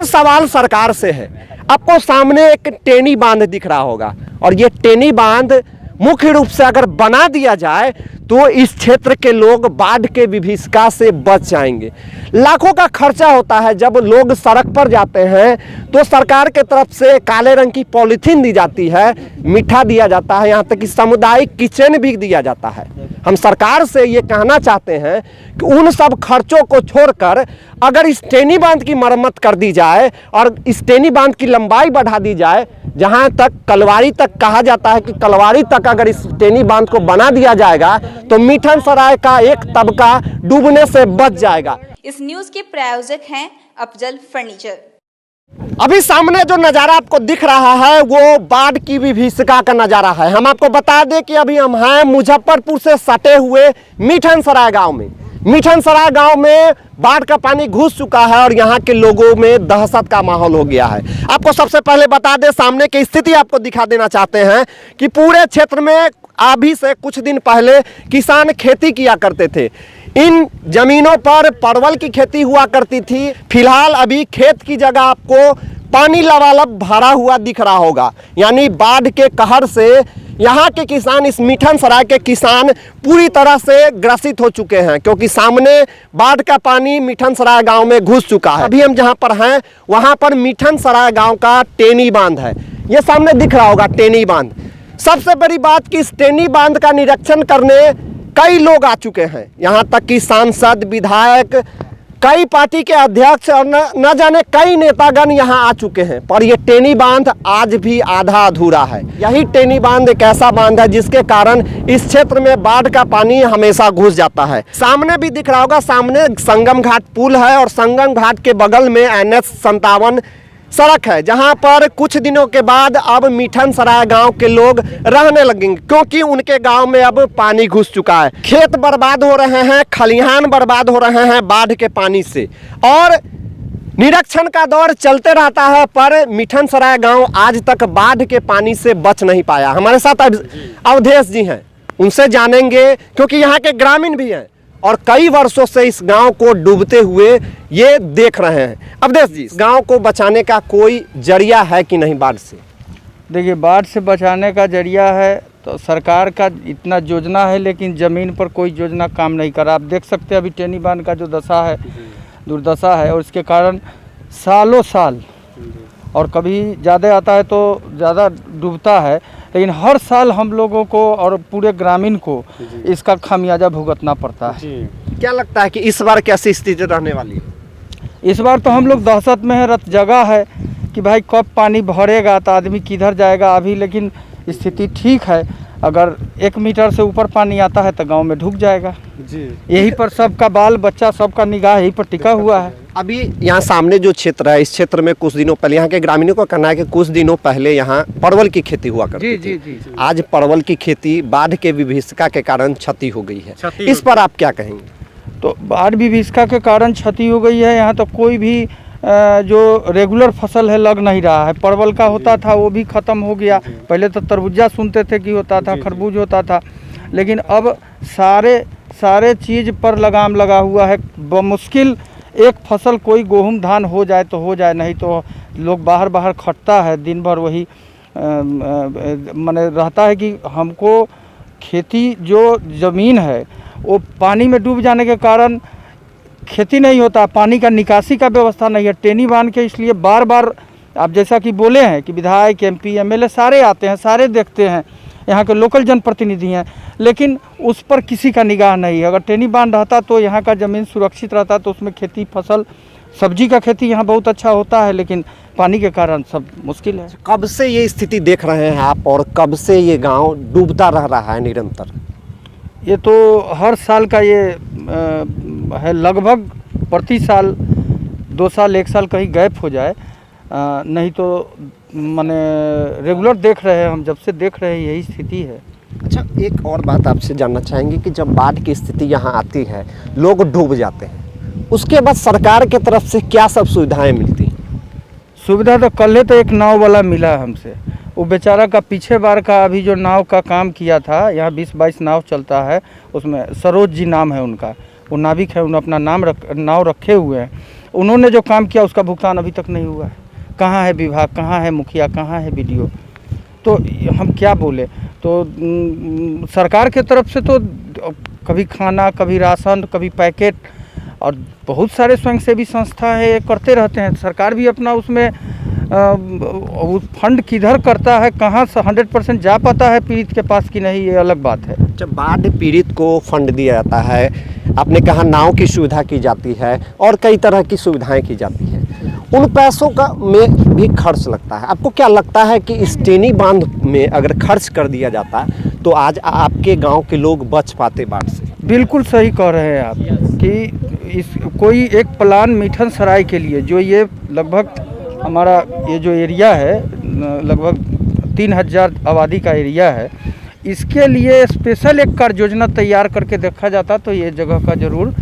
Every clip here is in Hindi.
सवाल सरकार से है। आपको सामने एक टेनी बांध दिख रहा होगा और ये टेनी बांध मुख्य रूप से अगर बना दिया जाए तो इस क्षेत्र के लोग बाढ़ के विभीषिका से बच जाएंगे। लाखों का खर्चा होता है। जब लोग सड़क पर जाते हैं तो सरकार के तरफ से काले रंग की पॉलीथीन दी जाती है, मीठा दिया जाता है, यहाँ तक कि सामुदायिक किचन भी दिया जाता है। हम सरकार से ये कहना चाहते हैं कि उन सब खर्चों को छोड़कर अगर इस टेनी बांध की मरम्मत कर दी जाए और इस टेनी बांध की लंबाई बढ़ा दी जाए, जहां तक कलवारी तक कहा जाता है कि कलवारी तक अगर इस टेनी बांध को बना दिया जाएगा तो मिठन सराय का एक तबका डूबने से बच जाएगा। इस न्यूज के प्रायोजक हैं अफजल फर्नीचर। अभी सामने जो नज़ारा आपको दिख रहा है वो बाढ़ की विभीषिका का नज़ारा है। हम आपको बता दें कि अभी हम हैं मुजफ्फरपुर से सटे हुए मिठन सराय गाँव में। मिठन सराय गांव में बाढ़ का पानी घुस चुका है और यहाँ के लोगों में दहशत का माहौल हो गया है। आपको सबसे पहले बता दें, सामने की स्थिति आपको दिखा देना चाहते हैं कि पूरे क्षेत्र में अभी से कुछ दिन पहले किसान खेती किया करते थे। इन जमीनों पर परवल की खेती हुआ करती थी। फिलहाल अभी खेत की जगह आपको पानी लबालब भरा हुआ दिख रहा होगा, यानी बाढ़ के कहर से यहाँ के किसान, इस मिठन सराय के किसान पूरी तरह से ग्रसित हो चुके हैं, क्योंकि सामने बाढ़ का पानी मिठन सराय गांव में घुस चुका है। अभी हम जहाँ पर हैं वहाँ पर मिठन सराय गांव का टेनी बांध है। ये सामने दिख रहा होगा टेनी बांध। सबसे बड़ी बात कि इस टेनी बांध का निरीक्षण करने कई लोग आ चुके हैं, यहाँ तक कि सांसद, विधायक, कई पार्टी के अध्यक्ष और न जाने कई नेतागण यहाँ आ चुके हैं, पर यह टेनी बांध आज भी आधा अधूरा है। यही टेनी बांध एक ऐसा बांध है जिसके कारण इस क्षेत्र में बाढ़ का पानी हमेशा घुस जाता है। सामने भी दिख रहा होगा, सामने संगम घाट पुल है और संगम घाट के बगल में NH 57 सड़क है, जहां पर कुछ दिनों के बाद अब मिठन सराय गांव के लोग रहने लगेंगे, क्योंकि उनके गांव में अब पानी घुस चुका है। खेत बर्बाद हो रहे हैं, खलिहान बर्बाद हो रहे हैं बाढ़ के पानी से, और निरीक्षण का दौर चलते रहता है, पर मिठन सराय गांव आज तक बाढ़ के पानी से बच नहीं पाया। हमारे साथ अवधेश जी हैं, उनसे जानेंगे, क्योंकि यहाँ के ग्रामीण भी हैं और कई वर्षों से इस गांव को डूबते हुए ये देख रहे हैं। अवधेश जी, इस गांव को बचाने का कोई जरिया है कि नहीं बाढ़ से? देखिए, बाढ़ से बचाने का जरिया है तो सरकार का इतना योजना है, लेकिन ज़मीन पर कोई योजना काम नहीं कर रहा। आप देख सकते हैं अभी टेनी बांध का जो दशा है, दुर्दशा है, और इसके कारण सालों साल, और कभी ज़्यादा आता है तो ज़्यादा डूबता है, लेकिन हर साल हम लोगों को और पूरे ग्रामीण को इसका खामियाजा भुगतना पड़ता है। क्या लगता है कि इस बार कैसी स्थिति रहने वाली है? इस बार तो हम लोग दहशत में है, रत जगह है कि भाई कब पानी भरेगा तो आदमी किधर जाएगा। अभी लेकिन स्थिति ठीक है, अगर 1 मीटर से ऊपर पानी आता है तो गांव में ढुक जाएगा जी। यही पर सबका बाल बच्चा, सबका निगाह यही पर टिका हुआ है। अभी यहाँ सामने जो क्षेत्र है, इस क्षेत्र में कुछ दिनों पहले यहाँ के ग्रामीणों का कहना है कि कुछ दिनों पहले यहाँ परवल की खेती हुआ करती थी। जी। आज परवल की खेती बाढ़ के विभीषिका के कारण क्षति हो गई है, इस पर आप क्या कहेंगे? तो बाढ़ विभीषिका के कारण क्षति हो गई है। यहाँ तो कोई भी जो रेगुलर फसल है लग नहीं रहा है। परवल का होता था वो भी ख़त्म हो गया। पहले तो तरबूजा सुनते थे कि होता था, खरबूज होता था, लेकिन अब सारे चीज़ पर लगाम लगा हुआ है। बमुश्किल एक फसल कोई गेहूँ धान हो जाए तो हो जाए, नहीं तो लोग बाहर खटता है दिन भर। वही माने रहता है कि हमको खेती जो ज़मीन है वो पानी में डूब जाने के कारण खेती नहीं होता, पानी का निकासी का व्यवस्था नहीं है। टेनी बांध के इसलिए बार बार आप जैसा कि बोले हैं कि विधायक, MP, MLA सारे आते हैं, सारे देखते हैं, यहाँ के लोकल जनप्रतिनिधि हैं, लेकिन उस पर किसी का निगाह नहीं है। अगर टेनी बांध रहता तो यहाँ का ज़मीन सुरक्षित रहता, तो उसमें खेती, फसल, सब्जी का खेती यहाँ बहुत अच्छा होता है, लेकिन पानी के कारण सब मुश्किल है। कब से ये स्थिति देख रहे हैं आप और कब से ये गाँव डूबता रह रहा है निरंतर? ये तो हर साल का ये है, लगभग प्रति साल 2 साल 1 साल कहीं गैप हो जाए, नहीं तो माने रेगुलर देख रहे हैं हम, जब से देख रहे हैं यही स्थिति है। अच्छा, एक और बात आपसे जानना चाहेंगे कि जब बाढ़ की स्थिति यहाँ आती है, लोग डूब जाते हैं, उसके बाद सरकार की तरफ से क्या सब सुविधाएं मिलती? सुविधा तो कल तो एक नाव वाला मिला हमसे, वो बेचारा का पीछे बार का अभी जो नाव का काम किया था, यहाँ 20-22 नाव चलता है, उसमें सरोज जी नाम है उनका, वो नाविक है, उन्होंने अपना नाव रखे हुए हैं। उन्होंने जो काम किया उसका भुगतान अभी तक नहीं हुआ है। कहाँ है विभाग, कहाँ है मुखिया, कहाँ है बीडीओ? तो हम क्या बोले? तो सरकार के तरफ से तो कभी खाना, कभी राशन, कभी पैकेट, और बहुत सारे स्वयंसेवी संस्था है करते रहते हैं। सरकार भी अपना उसमें फंड किधर करता है, कहाँ से 100% जा पाता है पीड़ित के पास कि नहीं, ये अलग बात है। जब बाढ़ पीड़ित को फंड दिया जाता है, आपने कहा नाव की सुविधा की जाती है और कई तरह की सुविधाएं की जाती है, उन पैसों का में भी खर्च लगता है। आपको क्या लगता है कि इस टेनी बांध में अगर खर्च कर दिया जाता तो आज आपके गांव के लोग बच पाते बाढ़ से? बिल्कुल सही कह रहे हैं आप कि इस कोई एक प्लान मीठन सराय के लिए, जो ये लगभग हमारा ये जो एरिया है लगभग 3000 आबादी का एरिया है, इसके लिए स्पेशल एक कार्य योजना तैयार करके देखा जाता तो ये जगह का ज़रूर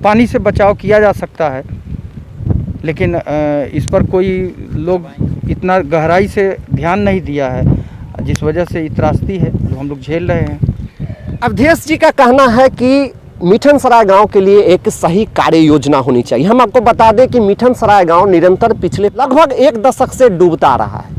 पानी से बचाव किया जा सकता है। लेकिन इस पर कोई लोग इतना गहराई से ध्यान नहीं दिया है, जिस वजह से ये त्रासदी है जो हम लोग झेल रहे हैं। अवधेश जी का कहना है कि मीठन सराय गांव के लिए एक सही कार्य योजना होनी चाहिए। हम आपको बता दें कि मीठन सराय गांव निरंतर पिछले लगभग 1 दशक से डूबता रहा है।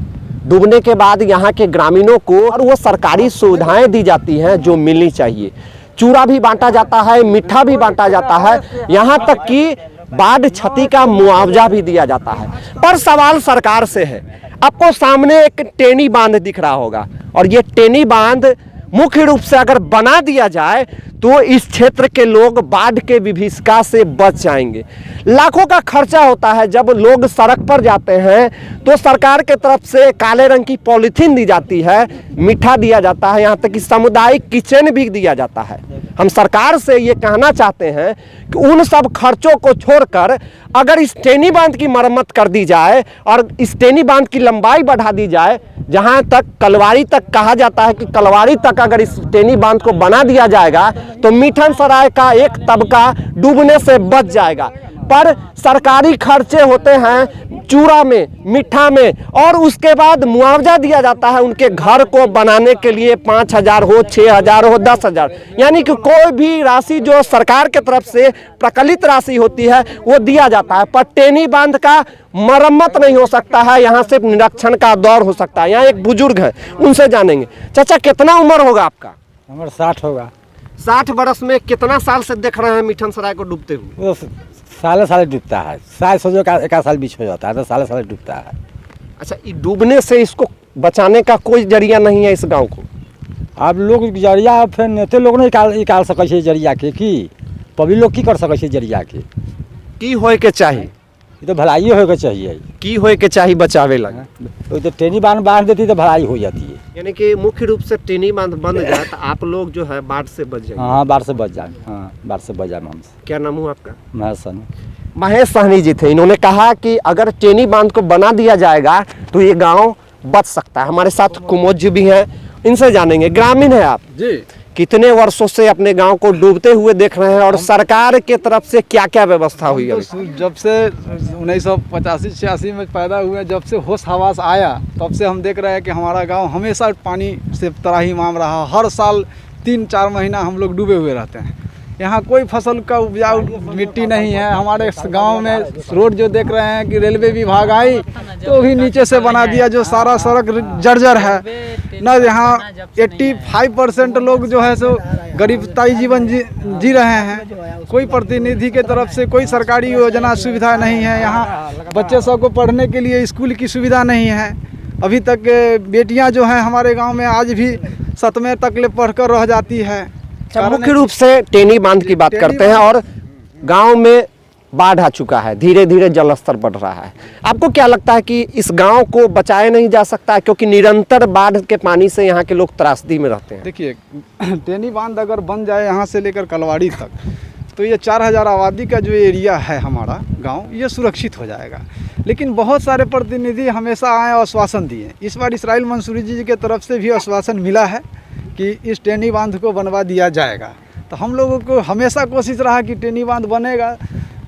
डूबने के बाद यहाँ के ग्रामीणों को और वो सरकारी सुविधाएं दी जाती हैं जो मिलनी चाहिए। चूरा भी बांटा जाता है, मीठा भी बांटा जाता है, यहाँ तक कि बाढ़ क्षति का मुआवजा भी दिया जाता है। पर सवाल सरकार से है। आपको सामने एक टेनी बांध दिख रहा होगा, और ये टेनी बांध मुख्य रूप से अगर बना दिया जाए तो इस क्षेत्र के लोग बाढ़ के विभीषिका से बच जाएंगे। लाखों का खर्चा होता है। जब लोग सड़क पर जाते हैं तो सरकार के तरफ से काले रंग की पॉलीथीन दी जाती है, मीठा दिया जाता है, यहाँ तक कि सामुदायिक किचन भी दिया जाता है। हम सरकार से ये कहना चाहते हैं कि उन सब खर्चों को छोड़कर अगर इस टेनी बांध की मरम्मत कर दी जाए और इस टेनी बांध की लंबाई बढ़ा दी जाए, जहाँ तक कलवारी तक कहा जाता है कि कलवारी तक अगर इस टेनी बांध को बना दिया जाएगा तो मीठन सराय का एक तबका डूबने से बच जाएगा। पर सरकारी खर्चे होते हैं चूरा में, मीठा में, और उसके बाद मुआवजा दिया जाता है उनके घर को बनाने के लिए। 5000 हो, 6000 हो, 10000, यानी कि कोई भी राशि जो सरकार के तरफ से प्रकलित राशि होती है वो दिया जाता है। पर टेनी बांध का मरम्मत नहीं हो सकता है, यहाँ सिर्फ निरीक्षण का दौर हो सकता है। यहाँ एक बुजुर्ग है, उनसे जानेंगे। चाचा, कितना उम्र होगा आपका? हमारा 60 होगा। 60 बरस में कितना साल से देख रहे हैं मीठन सराय को डूबते हुए? वो साले साले डूबता है। शायद सोचो एक साल बीच हो जाता है तो साले साले डूबता है। अच्छा, ये डूबने से इसको बचाने का कोई जरिया नहीं है इस गांव को? आप लोग जरिया फिर नेते लोग निकाल सकै छै जरिया के, की पब्लिक लोग की कर सकै छै जरिया के? की होए के चाहिए? ये तो भलाई होए के चाहिए। की होए के चाहिए बचावे लगे? तो टेनी बांध देती तो भलाई हो जाती है। यानी कि मुख्य रूप से टेनी बांध बन जाए तो आप लोग जो है बाढ़ से बच जाएंगे। हाँ, बाढ़ से बच जाए। हाँ, बाढ़ से बच जाए। हमसे क्या नाम हुआ आपका? महेश सहनी जी थे। इन्होंने कहा कि अगर टेनी बांध को बना दिया जाएगा तो ये गांव बच सकता है। हमारे साथ कुमोद जी भी हैं, इनसे जानेंगे। ग्रामीण है आप जी, कितने वर्षों से अपने गांव को डूबते हुए देख रहे हैं और सरकार के तरफ से क्या क्या व्यवस्था हुई है? जब से 1985-86 में पैदा हुए, जब से होश हवास आया तब से हम देख रहे हैं कि हमारा गांव हमेशा पानी से त्राहिमाम रहा। हर साल 3-4 महीना हम लोग डूबे हुए रहते हैं। यहाँ कोई फसल का उपजाऊ मिट्टी नहीं है। हमारे गांव में रोड जो देख रहे हैं कि रेलवे विभाग आई तो भी नीचे से बना दिया, जो सारा सड़क जर्जर है न। यहाँ 85% लोग जो है सो गरीबताई जीवन जी रहे हैं। कोई प्रतिनिधि के तरफ से कोई सरकारी योजना सुविधा नहीं है। यहाँ बच्चे सब को पढ़ने के लिए स्कूल की सुविधा नहीं है। अभी तक बेटियाँ जो हैं हमारे गाँव में आज भी 7वें तक ले पढ़कर रह जाती है। मुख्य रूप से टेनी बांध की बात करते हैं और गांव में बाढ़ आ चुका है, धीरे धीरे जल स्तर बढ़ रहा है। आपको क्या लगता है कि इस गांव को बचाया नहीं जा सकता है, क्योंकि निरंतर बाढ़ के पानी से यहाँ के लोग त्रासदी में रहते हैं? देखिए, टेनी बांध अगर बन जाए यहाँ से लेकर कलवाड़ी तक तो ये 4000 आबादी का जो एरिया है हमारा गांव, ये सुरक्षित हो जाएगा। लेकिन बहुत सारे प्रतिनिधि हमेशा आए और आश्वासन दिए। इस बार इसराइल मंसूरी जी के तरफ से भी आश्वासन मिला है कि इस टेनी बांध को बनवा दिया जाएगा। तो हम लोगों को हमेशा कोशिश रहा कि टेनी बांध बनेगा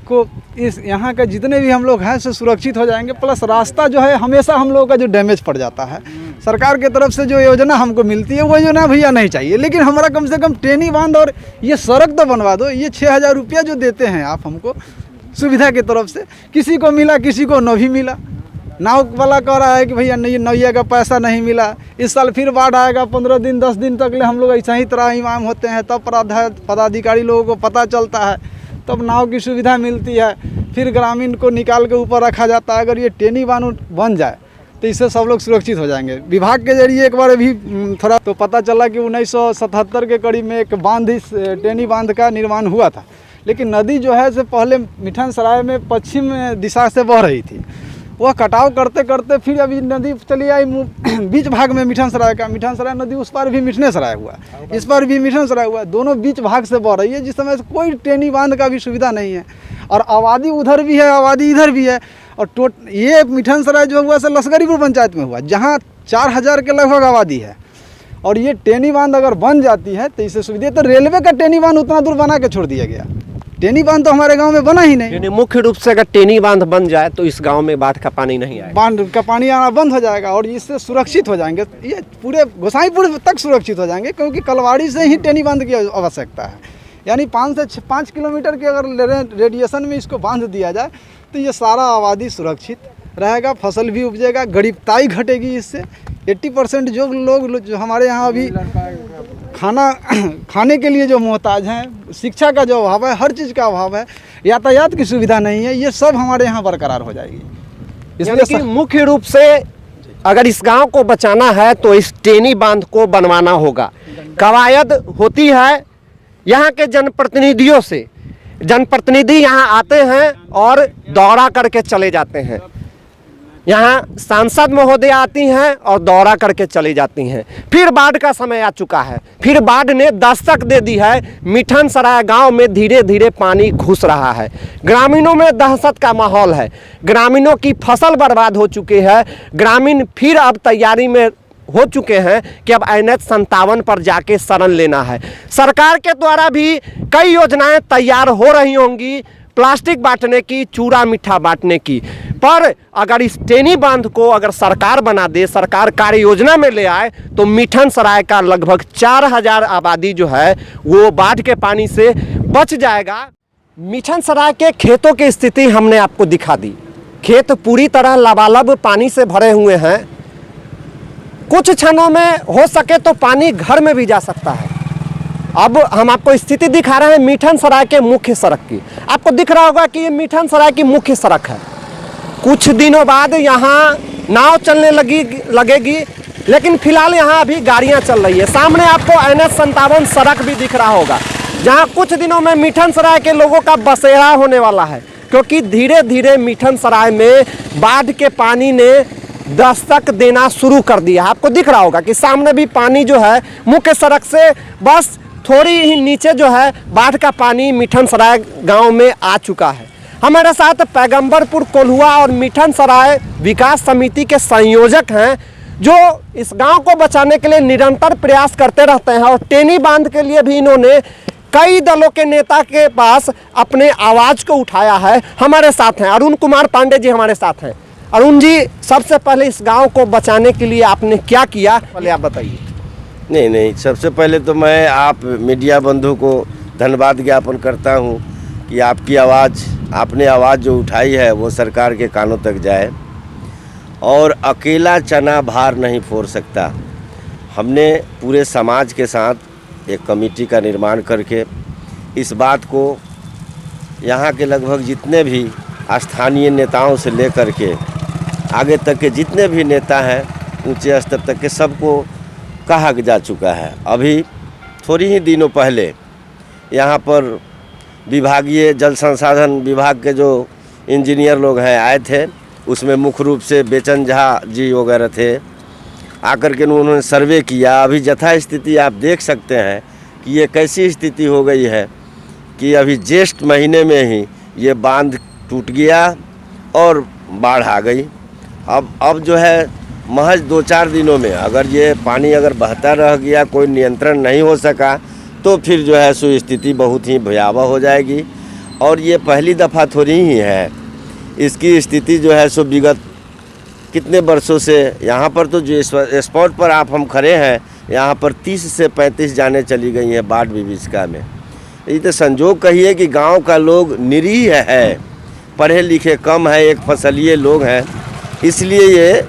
को इस यहाँ के जितने भी हम लोग हैं से सुरक्षित हो जाएंगे। प्लस रास्ता जो है हमेशा हम लोगों का जो डैमेज पड़ जाता है, सरकार के तरफ से जो योजना हमको मिलती है वो योजना भैया नहीं चाहिए। लेकिन हमारा कम से कम टेनी बांध और ये सड़क तो बनवा दो। ये 6000 रुपया जो देते हैं आप हमको, सुविधा की तरफ से, किसी को मिला किसी को न भी मिला। नाव वाला कह रहा है कि भैया नहीं, नौया का पैसा नहीं मिला, इस साल फिर बाढ़ आएगा, 15 दिन 10 दिन तक ले हम लोग ऐसा ही तरह इमाम होते हैं, तब पदाधिकारी लोगों को पता चलता है, तब नाव की सुविधा मिलती है, फिर ग्रामीण को निकाल के ऊपर रखा जाता है। अगर ये टेनी बांध बन जाए तो इससे सब लोग सुरक्षित हो जाएंगे। विभाग के जरिए एक बार अभी थोड़ा तो पता चला कि 1977 के करीब में एक बांध, इस टेनी बांध का निर्माण हुआ था, लेकिन नदी जो है से पहले मिठन सराय में पश्चिम दिशा से बह रही थी, वह कटाव करते करते फिर अभी नदी चली आई बीच भाग में मिठन सराय का। मिठन सराय नदी उस पर भी मिठने सराय हुआ, इस पर भी मिठन सराय हुआ, दोनों बीच भाग से बह रही है, जिस समय कोई टेनी बांध का भी सुविधा नहीं है, और आबादी उधर भी है, आबादी इधर भी है। और ये मिठन सराय जो हुआ से लश्करीपुर पंचायत में हुआ, जहाँ 4000 के लगभग आबादी है, और ये टेनी बांध अगर बन जाती है तो इससे सुविधा। तो रेलवे का टेनी बांध उतना दूर बना के छोड़ दिया गया, टेनी बांध तो हमारे गांव में बना ही नहीं। यानी मुख्य रूप से अगर टेनी बांध बन जाए तो इस गांव में बाढ़ का पानी नहीं आएगा, बांध का पानी आना बंद हो जाएगा और इससे सुरक्षित हो जाएंगे। ये पूरे गोसाईपुर तक सुरक्षित हो जाएंगे, क्योंकि कलवाड़ी से ही टेनी बांध की आवश्यकता है। यानी 5 से 5 किलोमीटर के अगर रेडिएशन में इसको बांध दिया जाए तो ये सारा आबादी सुरक्षित रहेगा, फसल भी उपजेगा, गरीबताई घटेगी। इससे 80% जो लोग जो हमारे यहाँ अभी खाने के लिए जो मोहताज हैं, शिक्षा का जो अभाव है, हर चीज़ का अभाव है, यातायात की सुविधा नहीं है, ये सब हमारे यहाँ बरकरार हो जाएगी। इसलिए कि मुख्य रूप से अगर इस गांव को बचाना है तो इस टेनी बांध को बनवाना होगा। कवायद होती है यहाँ के जनप्रतिनिधियों से, जनप्रतिनिधि यहाँ आते हैं और दौरा करके चले जाते हैं। यहाँ सांसद महोदय आती हैं और दौरा करके चली जाती हैं। फिर बाढ़ का समय आ चुका है, फिर बाढ़ ने दस्तक दे दी है। मिठन सराय गांव में धीरे धीरे पानी घुस रहा है, ग्रामीणों में दहशत का माहौल है, ग्रामीणों की फसल बर्बाद हो चुकी है। ग्रामीण फिर अब तैयारी में हो चुके हैं कि अब NH 57 पर जाके शरण लेना है। सरकार के द्वारा भी कई योजनाएं तैयार हो रही होंगी, प्लास्टिक बांटने की, चूड़ा मीठा बांटने की, पर अगर इस टेनी बांध को अगर सरकार बना दे, सरकार कार्य योजना में ले आए, तो मिठन सराय का लगभग 4000 आबादी जो है वो बाढ़ के पानी से बच जाएगा। मिठन सराय के खेतों की स्थिति हमने आपको दिखा दी। खेत पूरी तरह लबालब पानी से भरे हुए हैं। कुछ क्षणों में हो सके तो पानी घर में भी जा सकता है। अब हम आपको स्थिति दिखा रहे हैं मिठन सराय के मुख्य सड़क की। आपको दिख रहा होगा कि ये मिठन सराय की मुख्य सड़क है। कुछ दिनों बाद यहाँ नाव चलने लगेगी, लेकिन फिलहाल यहाँ अभी गाड़ियाँ चल रही है। सामने आपको NH 57 सड़क भी दिख रहा होगा, जहाँ कुछ दिनों में मिठन सराय के लोगों का बसेरा होने वाला है, क्योंकि धीरे धीरे मिठन सराय में बाढ़ के पानी ने दस्तक देना शुरू कर दिया। आपको दिख रहा होगा कि सामने भी पानी जो है मुख्य सड़क से बस थोड़ी ही नीचे जो है बाढ़ का पानी मिठन सराय गांव में आ चुका है। हमारे साथ पैगंबरपुर कोल्हुआ और मिठन सराय विकास समिति के संयोजक हैं, जो इस गांव को बचाने के लिए निरंतर प्रयास करते रहते हैं, और टेनी बांध के लिए भी इन्होंने कई दलों के नेता के पास अपने आवाज़ को उठाया है। हमारे साथ हैं अरुण कुमार पांडे जी, हमारे साथ हैं। अरुण जी, सबसे पहले इस गांव को बचाने के लिए आपने क्या किया, पहले आप बताइए। नहीं, सबसे पहले तो मैं आप मीडिया बंधु को धन्यवाद ज्ञापन करता हूं कि आपकी आवाज़, आपने आवाज़ जो उठाई है वो सरकार के कानों तक जाए। और अकेला चना भार नहीं फोड़ सकता। हमने पूरे समाज के साथ एक कमेटी का निर्माण करके इस बात को यहाँ के लगभग जितने भी स्थानीय नेताओं से लेकर के आगे तक के जितने भी नेता हैं, ऊंचे स्तर तक के, सबको कहा जा चुका है। अभी थोड़ी ही दिनों पहले यहाँ पर विभागीय जल संसाधन विभाग के जो इंजीनियर लोग हैं आए थे, उसमें मुख्य रूप से बेचन झा जी वगैरह थे। आकर के उन्होंने सर्वे किया। अभी यथा स्थिति आप देख सकते हैं कि ये कैसी स्थिति हो गई है कि अभी ज्येष्ठ महीने में ही ये बांध टूट गया और बाढ़ आ गई। अब जो है महज 2-4 दिनों में अगर ये पानी अगर बहता रह गया, कोई नियंत्रण नहीं हो सका, तो फिर जो है सो स्थिति बहुत ही भयावह हो जाएगी। और ये पहली दफ़ा थोड़ी ही है, इसकी स्थिति जो है सो विगत कितने वर्षों से यहाँ पर तो जो स्पॉट पर आप हम खड़े हैं, यहाँ पर 30 से 35 जाने चली गई हैं बाढ़ विभीषिका में। ये तो संजोग कहिए कि गांव का लोग निरीह है, पढ़े लिखे कम है, एक फसलिए लोग हैं, इसलिए ये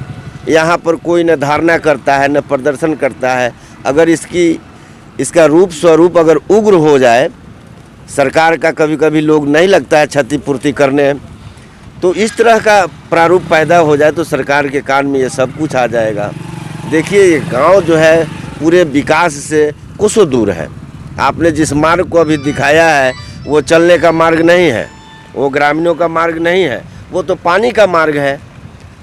यहाँ पर कोई न धारणा करता है न प्रदर्शन करता है। अगर इसका रूप स्वरूप अगर उग्र हो जाए, सरकार का कभी कभी लोग नहीं लगता है क्षतिपूर्ति करने, तो इस तरह का प्रारूप पैदा हो जाए तो सरकार के कान में ये सब कुछ आ जाएगा। देखिए ये गांव जो है पूरे विकास से कोसों दूर है। आपने जिस मार्ग को अभी दिखाया है वो चलने का मार्ग नहीं है, वो ग्रामीणों का मार्ग नहीं है, वो तो पानी का मार्ग है।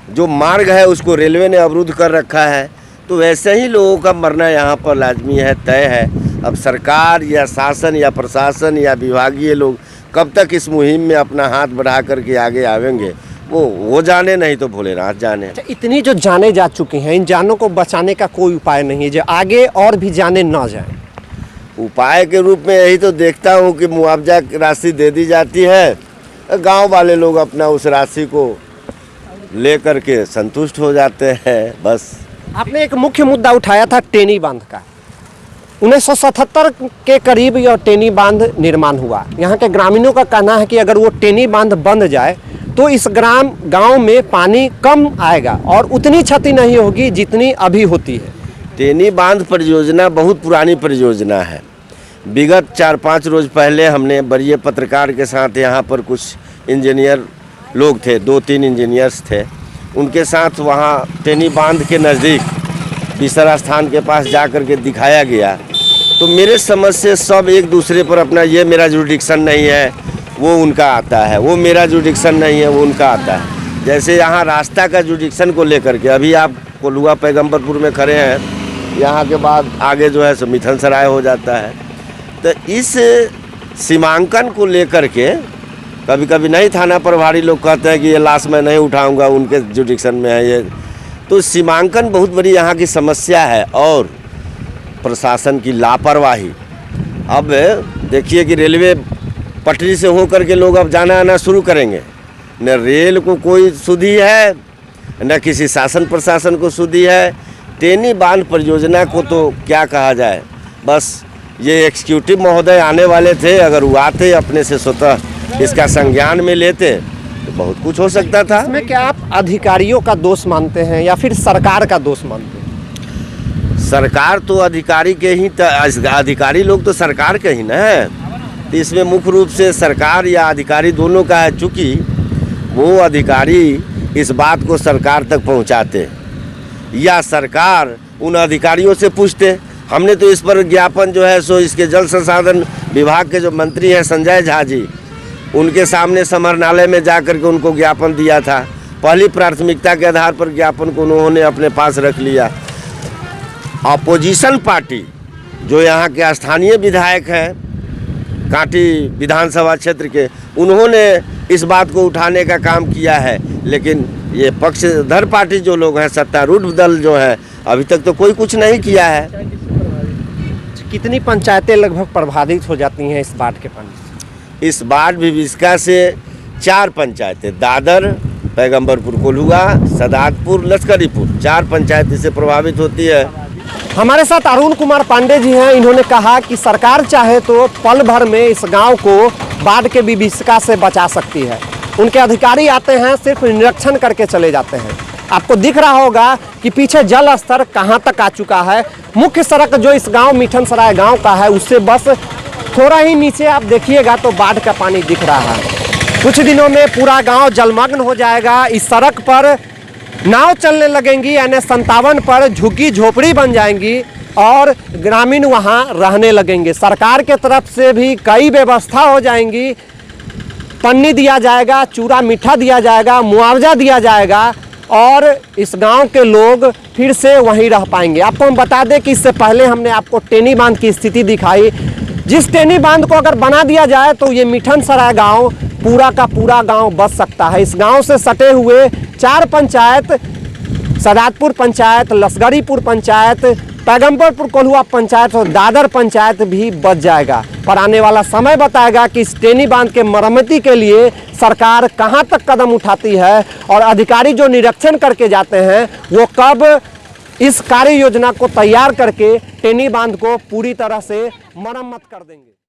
जो मार्ग है उसको रेलवे ने अवरुद्ध कर रखा है, तो वैसे ही लोगों का मरना यहाँ पर लाजमी है, तय है। अब सरकार या शासन या प्रशासन या विभागीय लोग कब तक इस मुहिम में अपना हाथ बढ़ा करके आगे आवेंगे वो जाने, नहीं तो भोलेनाथ जाने। अच्छा, इतनी जो जाने जा चुकी हैं, इन जानों को बचाने का कोई उपाय नहीं है जो आगे और भी जाने ना जाए? उपाय के रूप में यही तो देखता हूँ कि मुआवजा राशि दे दी जाती है, गांव वाले लोग अपना उस राशि को ले करके संतुष्ट हो जाते हैं, बस। आपने एक मुख्य मुद्दा उठाया था टेनी बांध का। 1977 के करीब यह टेनी बांध निर्माण हुआ। यहाँ के ग्रामीणों का कहना है कि अगर वो टेनी बांध बंद जाए तो इस गांव में पानी कम आएगा और उतनी क्षति नहीं होगी जितनी अभी होती है। टेनी बांध परियोजना बहुत पुरानी परियोजना है। विगत 4-5 रोज पहले हमने वरीय पत्रकार के साथ यहाँ पर कुछ इंजीनियर लोग थे, 2-3 इंजीनियर्स थे, उनके साथ वहाँ टेनी बांध के नज़दीक बिसरा स्थान के पास जा कर के दिखाया गया। तो मेरे समझ से सब एक दूसरे पर अपना, ये मेरा जुरिडिक्शन नहीं है वो उनका आता है, वो मेरा जुरिडिक्शन नहीं है वो उनका आता है। जैसे यहाँ रास्ता का जुरिडिक्शन को लेकर के अभी आप कोल्हुआ पैगम्बरपुर में खड़े हैं, यहाँ के बाद आगे जो है सो मिथन सराय हो जाता है। तो इस सीमांकन को लेकर के कभी कभी नहीं थाना प्रभारी लोग कहते हैं कि ये लाश मैं नहीं उठाऊंगा, उनके जुरिडिक्शन में है ये। तो सीमांकन बहुत बड़ी यहाँ की समस्या है और प्रशासन की लापरवाही। अब देखिए कि रेलवे पटरी से हो करके लोग अब जाना आना शुरू करेंगे, न रेल को कोई सुधि है न किसी शासन प्रशासन को सुधि है। टेनी बांध परियोजना को तो क्या कहा जाए, बस ये एग्जीक्यूटिव महोदय आने वाले थे, अगर वो आते अपने से स्वतः इसका संज्ञान में लेते तो बहुत कुछ हो सकता था। इसमें क्या आप अधिकारियों का दोष मानते हैं या फिर सरकार का दोष मानते हैं? सरकार तो अधिकारी के ही, अधिकारी लोग तो सरकार के ही ना है, तो इसमें मुख्य रूप से सरकार या अधिकारी दोनों का है। चूँकि वो अधिकारी इस बात को सरकार तक पहुंचाते या सरकार उन अधिकारियों से पूछते। हमने तो इस पर ज्ञापन जो है सो इसके जल संसाधन विभाग के जो मंत्री हैं संजय झा जी, उनके सामने समरनालय में जा कर के उनको ज्ञापन दिया था। पहली प्राथमिकता के आधार पर ज्ञापन को उन्होंने अपने पास रख लिया। अपोजिशन पार्टी जो यहाँ के स्थानीय विधायक हैं कांटी विधानसभा क्षेत्र के, उन्होंने इस बात को उठाने का काम किया है, लेकिन ये पक्षधर पार्टी जो लोग हैं, सत्तारूढ़ दल जो है, अभी तक तो कोई कुछ नहीं किया है। कितनी पंचायतें लगभग प्रभावित हो जाती हैं इस बाढ़ के पानी से? इस बाढ़ विभीषिका से 4 पंचायतें, दादर, पैगम्बरपुर कोल्हुआ, सदातपुर, लश्करीपुर, 4 पंचायत इससे प्रभावित होती है। हमारे साथ अरुण कुमार पांडे जी हैं। इन्होंने कहा कि सरकार चाहे तो पल भर में इस गांव को बाढ़ के विभीषिका से बचा सकती है। उनके अधिकारी आते हैं, सिर्फ निरीक्षण करके चले जाते हैं। आपको दिख रहा होगा कि पीछे जल स्तर कहां तक आ चुका है। मुख्य सड़क जो इस गांव मिठन सराय गांव का है, उससे बस थोड़ा ही नीचे आप देखिएगा तो बाढ़ का पानी दिख रहा है। कुछ दिनों में पूरा गांव जलमग्न हो जाएगा। इस सड़क पर नाव चलने लगेंगी, NH57 पर झुग्गी झोपड़ी बन जाएंगी और ग्रामीण वहां रहने लगेंगे। सरकार के तरफ से भी कई व्यवस्था हो जाएंगी, पन्नी दिया जाएगा, चूरा मीठा दिया जाएगा, मुआवजा दिया जाएगा और इस गांव के लोग फिर से वहीं रह पाएंगे। आपको हम बता दें कि इससे पहले हमने आपको टेनी बांध की स्थिति दिखाई। जिस टेनी बांध को अगर बना दिया जाए तो ये मिठन सराय गाँव पूरा का पूरा गांव बच सकता है। इस गांव से सटे हुए 4 पंचायत, सदातपुर पंचायत, लश्करीपुर पंचायत, पैगम्बरपुर कोल्हुआ पंचायत और दादर पंचायत भी बच जाएगा। पर आने वाला समय बताएगा कि इस टेनी बांध के मरम्मती के लिए सरकार कहां तक कदम उठाती है और अधिकारी जो निरीक्षण करके जाते हैं वो कब इस कार्य योजना को तैयार करके टेनी बांध को पूरी तरह से मरम्मत कर देंगे।